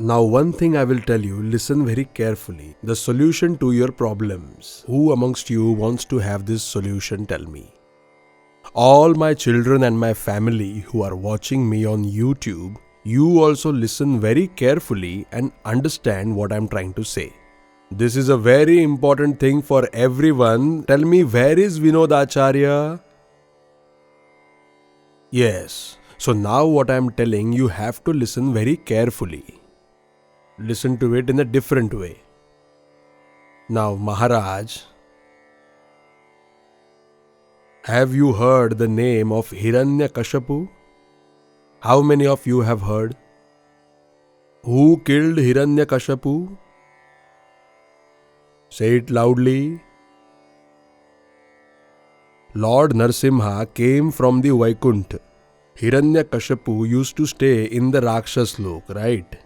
Now one thing I will tell you, listen very carefully. The solution to your problems. Who amongst you wants to have this solution, tell me. All my children and my family who are watching me on YouTube, you also listen very carefully and understand what I am trying to say. This is a very important thing for everyone. Tell me, where is Vinodacharya? Yes. So now what I am telling, you have to listen very carefully. Listen to it in a different way. Now, Maharaj, have you heard the name of Hiranyakashipu? How many of you have heard? Who killed Hiranyakashipu? Say it loudly. Lord Narsimha came from the Vaikuntha. Hiranyakashipu used to stay in the Rakshas Lok, right?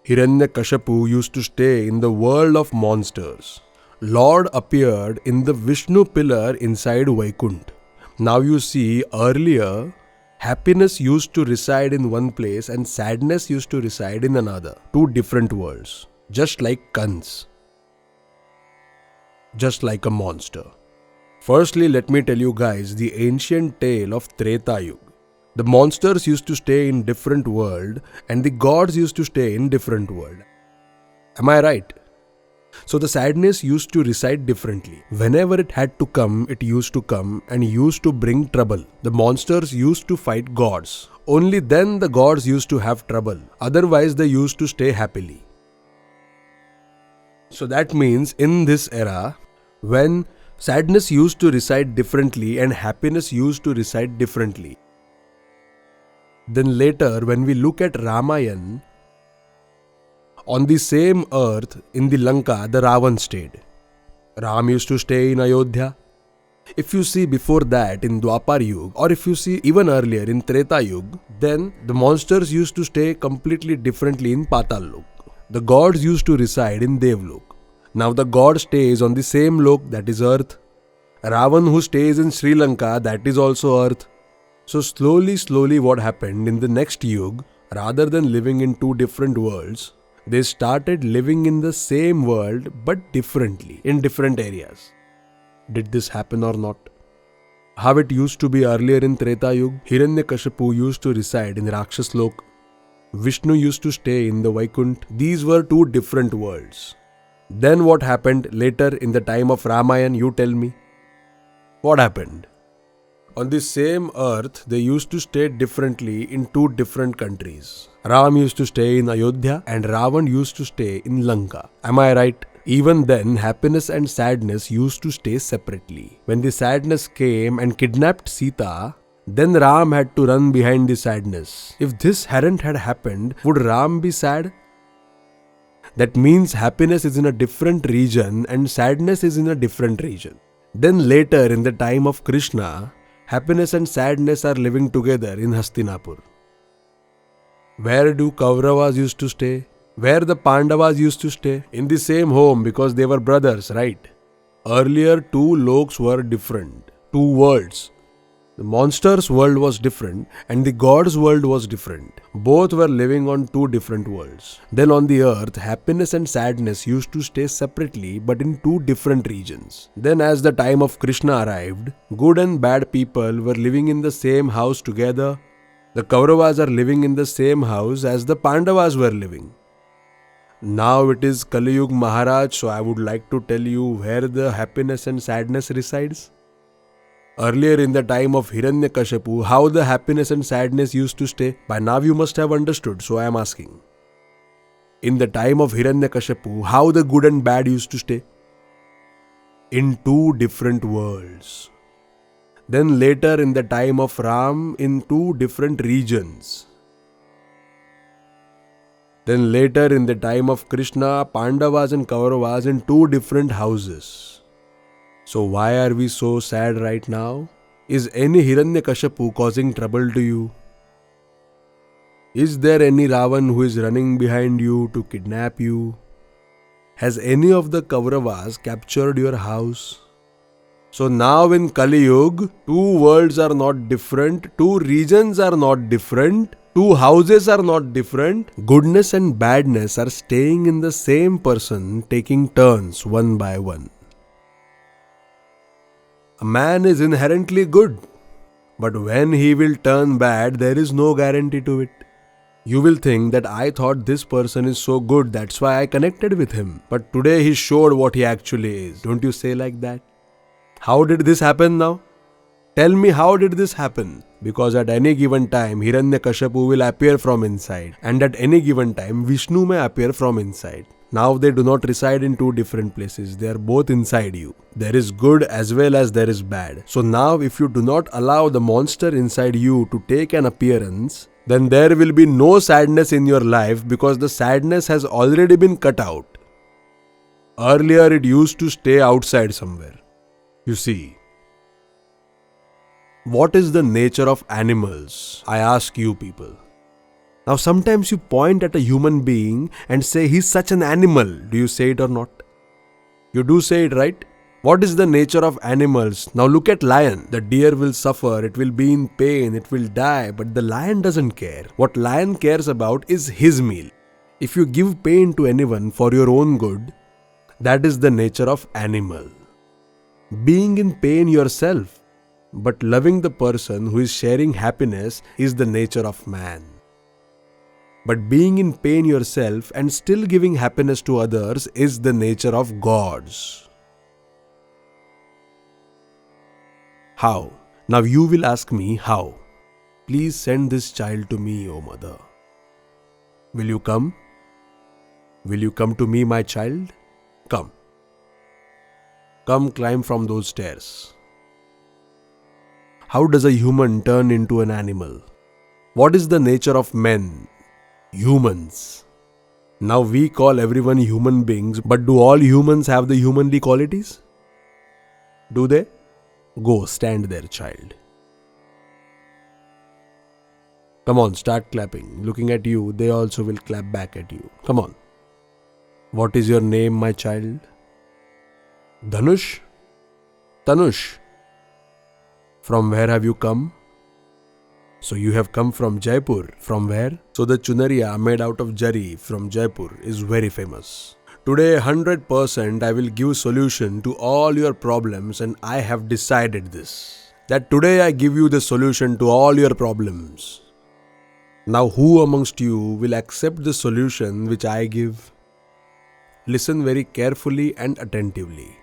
Hiranyakashipu used to stay in the world of monsters. Lord appeared in the Vishnu pillar inside Vaikuntha. Now you see, earlier, happiness used to reside in one place and sadness used to reside in another. Two different worlds. Just like Kans. Just like a monster. Firstly, let me tell you guys the ancient tale of Treta Yuga. The monsters used to stay in different world and the gods used to stay in different world. Am I right? So the sadness used to reside differently. Whenever it had to come, it used to come and used to bring trouble. The monsters used to fight gods. Only then the gods used to have trouble. Otherwise they used to stay happily. So that means in this era, when sadness used to reside differently and happiness used to reside differently. Then later, when we look at Ramayana, on the same earth in the Lanka, the Ravan stayed. Ram used to stay in Ayodhya. If you see before that in Dwapar Yuga, or if you see even earlier in Treta Yuga, then the monsters used to stay completely differently in Patal Lok. The gods used to reside in Devlok. Now the god stays on the same lok, that is earth. Ravan who stays in Sri Lanka, that is also earth. So slowly what happened in the next yuga, rather than living in two different worlds, they started living in the same world but differently, in different areas. Did this happen or not? How it used to be earlier in Treta Yuga, Hiranyakashipu used to reside in Rakshas Lok. Vishnu used to stay in the Vaikuntha. These were two different worlds. Then what happened later in the time of Ramayana, you tell me? What happened? On the same earth, they used to stay differently in two different countries. Ram used to stay in Ayodhya and Ravan used to stay in Lanka. Am I right? Even then, happiness and sadness used to stay separately. When the sadness came and kidnapped Sita, then Ram had to run behind the sadness. If this hadn't had happened, would Ram be sad? That means happiness is in a different region and sadness is in a different region. Then later in the time of Krishna, happiness and sadness are living together in Hastinapur. Where do Kauravas used to stay? Where the Pandavas used to stay? In the same home because they were brothers, right? Earlier two loks were different, two worlds. The monsters' world was different and the gods' world was different. Both were living on two different worlds. Then on the earth, happiness and sadness used to stay separately but in two different regions. Then as the time of Krishna arrived, good and bad people were living in the same house together. The Kauravas are living in the same house as the Pandavas were living. Now it is Kali Yuga Maharaj, so I would like to tell you where the happiness and sadness resides. Earlier in the time of Hiranyakashipu, how the happiness and sadness used to stay? By now you must have understood, so I am asking. In the time of Hiranyakashipu, how the good and bad used to stay? In two different worlds. Then later in the time of Ram, in two different regions. Then later in the time of Krishna, Pandavas and Kauravas in two different houses. So why are we so sad right now? Is any Hiranyakashipu causing trouble to you? Is there any Ravan who is running behind you to kidnap you? Has any of the Kauravas captured your house? So now in Kali Yuga, two worlds are not different, two regions are not different, Two houses are not different. Goodness and badness are staying in the same person, taking turns one by one. A man is inherently good, but when he will turn bad, there is no guarantee to it. You will think that I thought this person is so good, that's why I connected with him. But today he showed what he actually is. Don't you say like that? How did this happen now? Tell me, how did this happen? Because at any given time, Hiranyakashipu will appear from inside, and at any given time, Vishnu may appear from inside. Now they do not reside in two different places. They are both inside you. There is good as well as there is bad. So now if you do not allow the monster inside you to take an appearance, then there will be no sadness in your life because the sadness has already been cut out. Earlier it used to stay outside somewhere. You see, what is the nature of animals? I ask you people. Now sometimes you point at a human being and say he's such an animal. Do you say it or not? You do say it, right? What is the nature of animals? Now look at lion. The deer will suffer, it will be in pain, it will die, but the lion doesn't care. What lion cares about is his meal. If you give pain to anyone for your own good, that is the nature of animal. Being in pain yourself, but loving the person who is sharing happiness is the nature of man. But being in pain yourself and still giving happiness to others is the nature of gods. How? Now you will ask me how. Please send this child to me, O mother. Will you come? Will you come to me, my child? Come. Come climb from those stairs. How does a human turn into an animal? What is the nature of men? Humans. Now we call everyone human beings, but do all humans have the humanly qualities? Do they? Go, stand there, child. Come on, start clapping. Looking at you, they also will clap back at you. Come on. What is your name, my child? Dhanush? Tanush? From where have you come? So you have come from Jaipur. From where? So the chunariya made out of jari from Jaipur is very famous. Today 100% I will give solution to all your problems, and I have decided this. That today I give you the solution to all your problems. Now who amongst you will accept the solution which I give? Listen very carefully and attentively.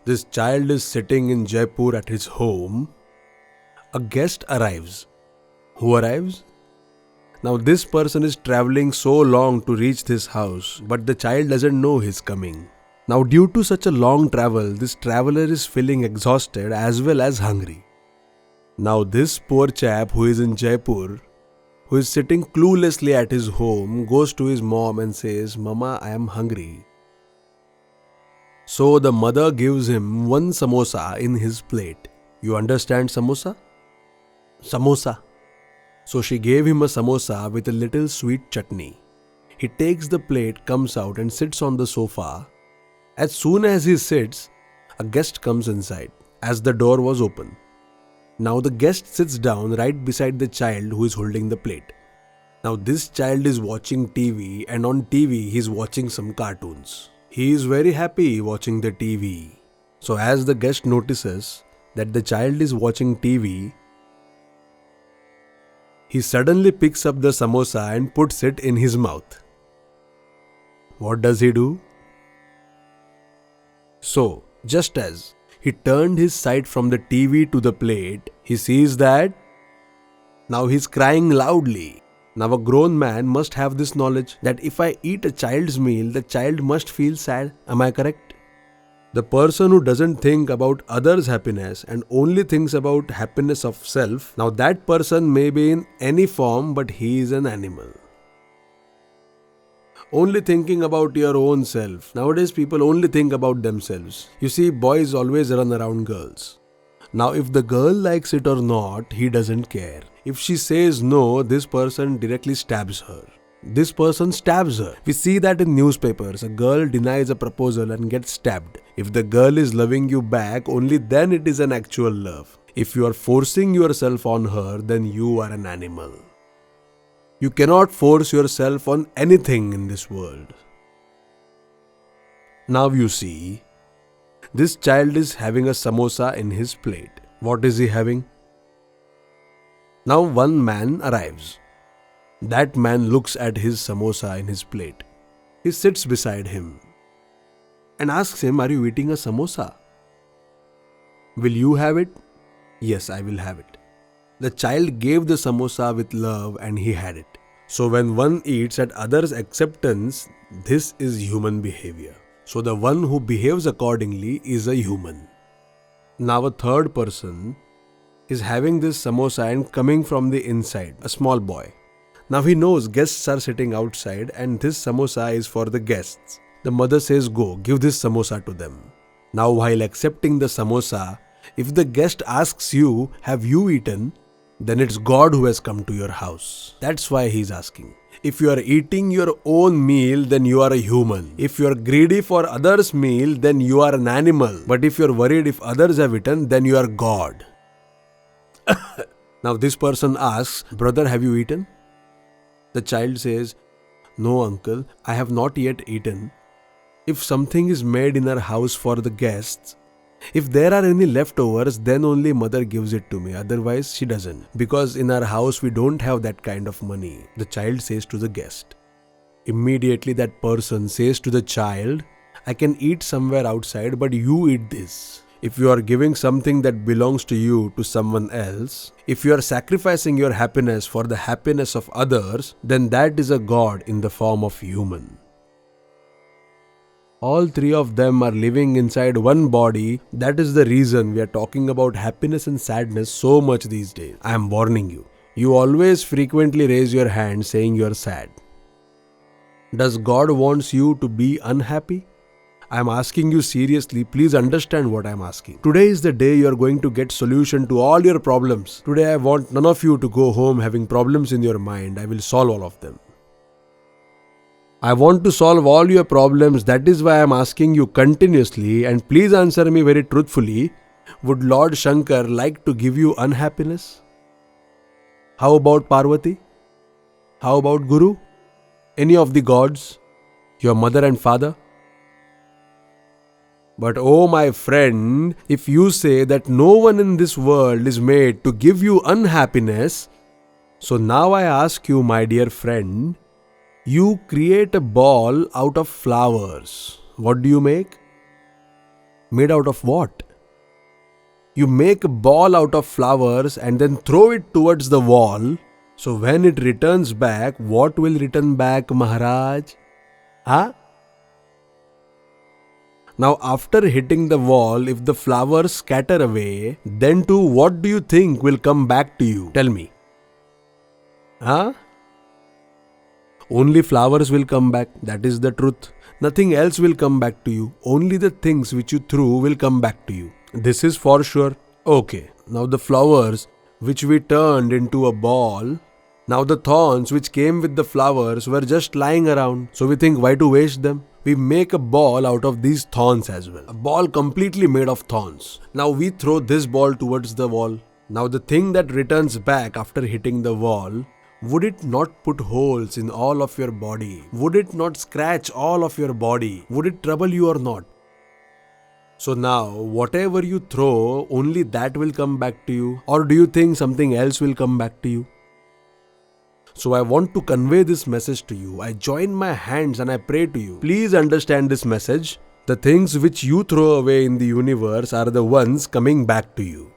This child is sitting in Jaipur at his home. A guest arrives. Who arrives? Now this person is travelling so long to reach this house, but the child doesn't know he's coming. Now due to such a long travel, this traveller is feeling exhausted as well as hungry. Now this poor chap who is in Jaipur, who is sitting cluelessly at his home, goes to his mom and says, "Mama, I am hungry." So the mother gives him one samosa in his plate. You understand samosa? Samosa. So she gave him a samosa with a little sweet chutney. He takes the plate, comes out and sits on the sofa. As soon as he sits, a guest comes inside, as the door was open. Now the guest sits down right beside the child who is holding the plate. Now this child is watching TV, and on TV he is watching some cartoons. He is very happy watching the TV. So as the guest notices that the child is watching TV, he suddenly picks up the samosa and puts it in his mouth. What does he do? So, just as he turned his sight from the TV to the plate, he sees that now he's crying loudly. Now a grown man must have this knowledge that if I eat a child's meal, the child must feel sad. Am I correct? The person who doesn't think about others' happiness and only thinks about happiness of self, now that person may be in any form, but he is an animal. Only thinking about your own self. Nowadays people only think about themselves. You see, boys always run around girls. Now if the girl likes it or not, he doesn't care. If she says no, this person directly stabs her. This person stabs her. We see that in newspapers. A girl denies a proposal and gets stabbed. If the girl is loving you back, only then it is an actual love. If you are forcing yourself on her, then you are an animal. You cannot force yourself on anything in this world. Now you see, this child is having a samosa in his plate. What is he having? Now one man arrives. That man looks at his samosa in his plate. He sits beside him and asks him, "Are you eating a samosa? Will you have it?" "Yes, I will have it." The child gave the samosa with love and he had it. So when one eats at others' acceptance, this is human behavior. So the one who behaves accordingly is a human. Now a third person is having this samosa and coming from the inside, a small boy. Now he knows guests are sitting outside and this samosa is for the guests. The mother says, "Go, give this samosa to them." Now while accepting the samosa, if the guest asks you, "Have you eaten?" then it's God who has come to your house. That's why he's asking. If you are eating your own meal, then you are a human. If you are greedy for others' meal, then you are an animal. But if you are worried if others have eaten, then you are God. Now this person asks, "Brother, have you eaten?" The child says, "No, uncle, I have not yet eaten. If something is made in our house for the guests, if there are any leftovers, then only mother gives it to me. Otherwise, she doesn't. Because in our house, we don't have that kind of money," the child says to the guest. Immediately that person says to the child, "I can eat somewhere outside, but you eat this." If you are giving something that belongs to you to someone else, if you are sacrificing your happiness for the happiness of others, then that is a God in the form of human. All three of them are living inside one body. That is the reason we are talking about happiness and sadness so much these days. I am warning you. You always frequently raise your hand saying you are sad. Does God wants you to be unhappy? I am asking you seriously. Please understand what I am asking. Today is the day you are going to get solution to all your problems. Today I want none of you to go home having problems in your mind. I will solve all of them. I want to solve all your problems. That is why I am asking you continuously, and please answer me very truthfully. Would Lord Shankar like to give you unhappiness? How about Parvati? How about Guru? Any of the gods? Your mother and father? But oh my friend, if you say that no one in this world is made to give you unhappiness, so now I ask you, my dear friend, you create a ball out of flowers. What do you make? Made out of what? You make a ball out of flowers and then throw it towards the wall. So when it returns back, what will return back, Maharaj? Huh? Now after hitting the wall, if the flowers scatter away, then too what do you think will come back to you? Tell me. Huh? Only flowers will come back. That is the truth. Nothing else will come back to you. Only the things which you threw will come back to you. This is for sure. Okay. Now the flowers which we turned into a ball, now the thorns which came with the flowers were just lying around. So we think, why to waste them? We make a ball out of these thorns as well. A ball completely made of thorns. Now we throw this ball towards the wall. Now the thing that returns back after hitting the wall, would it not put holes in all of your body? Would it not scratch all of your body? Would it trouble you or not? So now, whatever you throw, only that will come back to you? Or do you think something else will come back to you? So I want to convey this message to you. I join my hands and I pray to you. Please understand this message. The things which you throw away in the universe are the ones coming back to you.